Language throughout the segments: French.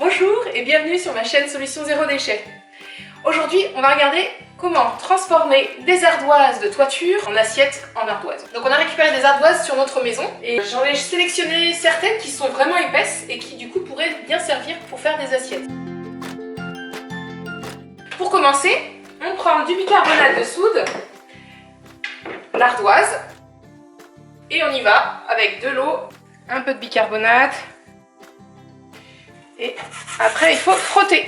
Bonjour et bienvenue sur ma chaîne Solutions Zéro Déchet. Aujourd'hui, on va regarder comment transformer des ardoises de toiture en assiettes en ardoises. Donc on a récupéré des ardoises sur notre maison et j'en ai sélectionné certaines qui sont vraiment épaisses et qui du coup pourraient bien servir pour faire des assiettes. Pour commencer, on prend du bicarbonate de soude, l'ardoise et on y va avec de l'eau, un peu de bicarbonate. Et après, il faut frotter.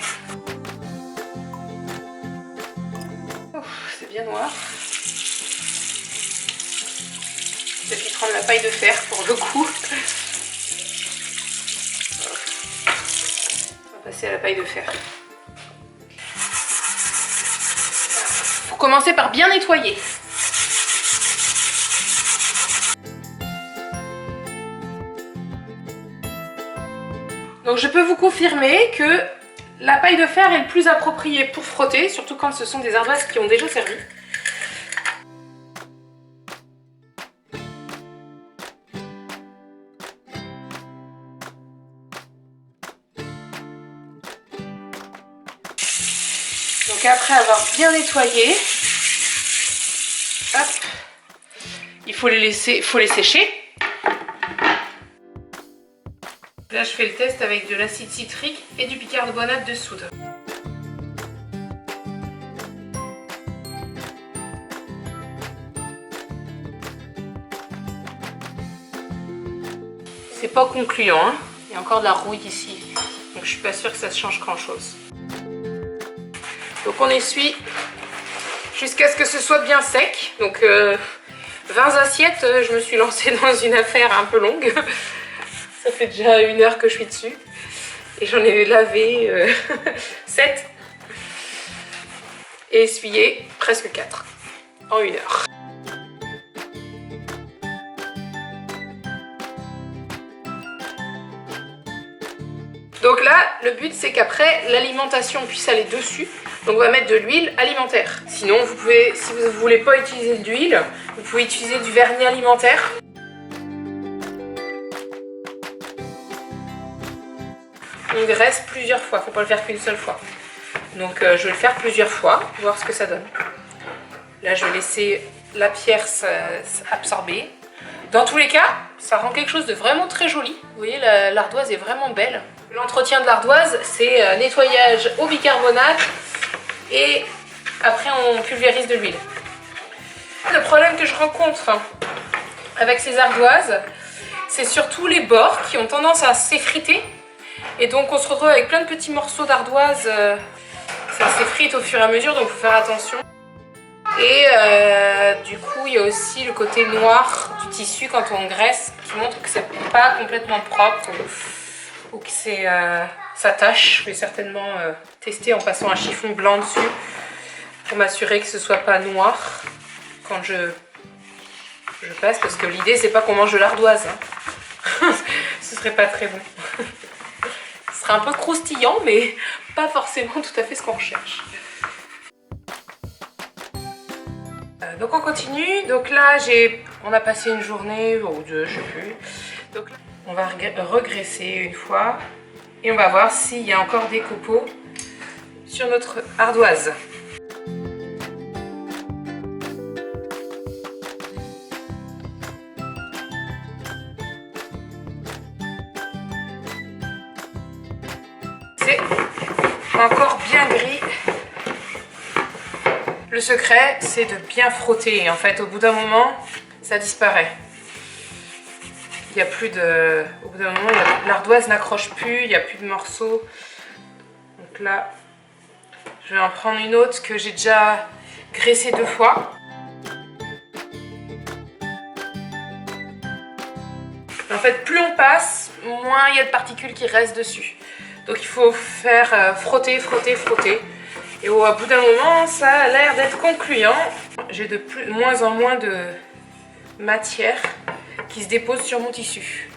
C'est bien noir. Peut-être qu'il prend de la paille de fer pour le coup. On va passer à la paille de fer. Faut commencer par bien nettoyer. Donc je peux vous confirmer que la paille de fer est le plus approprié pour frotter, surtout quand ce sont des ardoises qui ont déjà servi. Donc après avoir bien nettoyé, hop, il faut les sécher. Là, je fais le test avec de l'acide citrique et du bicarbonate de soude. C'est pas concluant, hein. Il y a encore de la rouille ici, donc je suis pas sûre que ça change grand chose. Donc on essuie jusqu'à ce que ce soit bien sec. Donc 20 assiettes, je me suis lancée dans une affaire un peu longue. Ça fait déjà 1 heure que je suis dessus et j'en ai lavé 7 et essuyé presque 4 en 1 heure. Donc là, le but c'est qu'après l'alimentation puisse aller dessus. Donc on va mettre de l'huile alimentaire. Sinon, vous pouvez, si vous ne voulez pas utiliser d'huile, vous pouvez utiliser du vernis alimentaire. On graisse plusieurs fois, faut pas le faire qu'une seule fois. Donc je vais le faire plusieurs fois, voir ce que ça donne. Là je vais laisser la pierre absorber. Dans tous les cas, ça rend quelque chose de vraiment très joli. Vous voyez, l'ardoise est vraiment belle. L'entretien de l'ardoise, c'est nettoyage au bicarbonate et après on pulvérise de l'huile. Le problème que je rencontre avec ces ardoises, c'est surtout les bords qui ont tendance à s'effriter. Et donc on se retrouve avec plein de petits morceaux d'ardoise, ça s'effrite au fur et à mesure, donc il faut faire attention. Et du coup il y a aussi le côté noir du tissu quand on graisse qui montre que c'est pas complètement propre ou que ça tâche. Je vais certainement tester en passant un chiffon blanc dessus pour m'assurer que ce soit pas noir quand je passe, parce que l'idée c'est pas qu'on mange de l'ardoise, hein. Ce serait pas très bon. Un peu croustillant, mais pas forcément tout à fait ce qu'on recherche. Donc on continue. Donc là on a passé une journée ou deux, je sais plus. Donc là, on va regraisser une fois et on va voir s'il y a encore des copeaux sur notre ardoise. Encore bien gris. Le secret, c'est de bien frotter. Et en fait, au bout d'un moment, ça disparaît. Il n'y a plus de... Au bout d'un moment, l'ardoise n'accroche plus, il n'y a plus de morceaux. Donc là, je vais en prendre une autre que j'ai déjà graissée 2 fois. En fait, plus on passe, moins il y a de particules qui restent dessus. Donc il faut faire frotter, frotter, frotter. Et au bout d'un moment, ça a l'air d'être concluant. J'ai de moins en moins de matière qui se dépose sur mon tissu.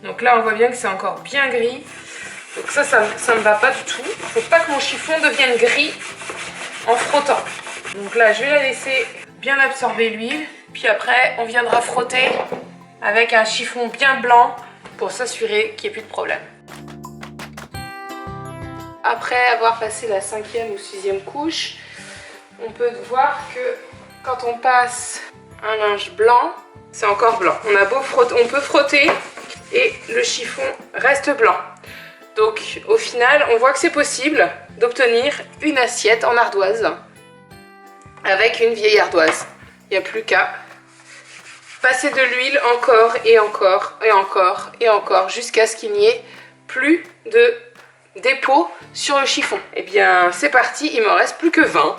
Donc là, on voit bien que c'est encore bien gris. Donc ça me va pas du tout. Il ne faut pas que mon chiffon devienne gris en frottant. Donc là, je vais la laisser bien absorber l'huile. Puis après, on viendra frotter avec un chiffon bien blanc pour s'assurer qu'il n'y ait plus de problème. après avoir passé la 5e ou 6e couche, on peut voir que quand on passe un linge blanc, c'est encore blanc. On a beau frotter, on peut frotter et le chiffon reste blanc. Donc au final, on voit que c'est possible d'obtenir une assiette en ardoise avec une vieille ardoise. Il n'y a plus qu'à passer de l'huile encore et encore et encore et encore jusqu'à ce qu'il n'y ait plus de dépôt sur le chiffon. Et bien c'est parti, il m'en reste plus que 20.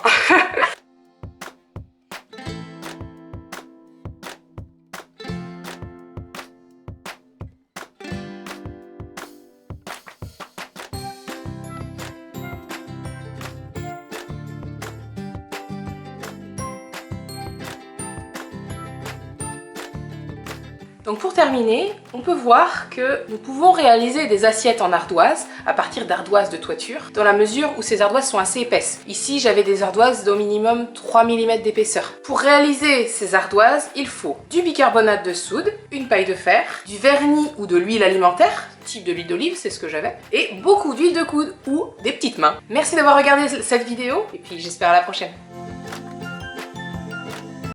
Donc pour terminer, on peut voir que nous pouvons réaliser des assiettes en ardoise à partir d'ardoises de toiture dans la mesure où ces ardoises sont assez épaisses. Ici, j'avais des ardoises d'au minimum 3 mm d'épaisseur. Pour réaliser ces ardoises, il faut du bicarbonate de soude, une paille de fer, du vernis ou de l'huile alimentaire, type de l'huile d'olive, c'est ce que j'avais, et beaucoup d'huile de coude ou des petites mains. Merci d'avoir regardé cette vidéo et puis j'espère à la prochaine.